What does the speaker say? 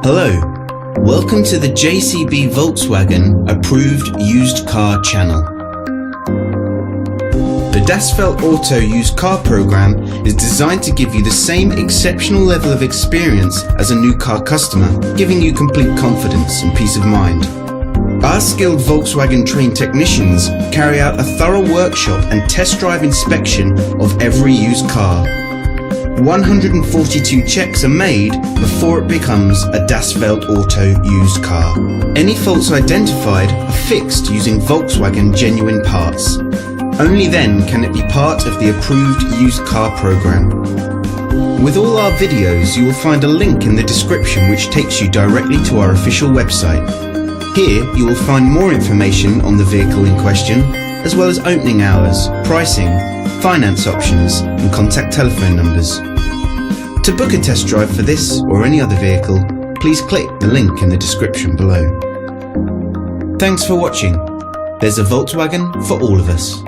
Hello, welcome to the JCB Volkswagen Approved Used Car channel. The Das Welt Auto Used Car program is designed to give you the same exceptional level of experience as a new car customer, giving you complete confidence and peace of mind. Our skilled Volkswagen trained technicians carry out a thorough workshop and test drive inspection of every used car. 142 checks are made before it becomes a Das Welt Auto used car. Any faults identified are fixed using Volkswagen genuine parts. Only then can it be part of the approved used car program. With all our videos, you will find a link in the description which takes you directly to our official website. Here you will find more information on the vehicle in question, as well as opening hours, pricing, finance options and contact telephone numbers. To book a test drive for this or any other vehicle, please click the link in the description below. Thanks for watching. There's a Volkswagen for all of us.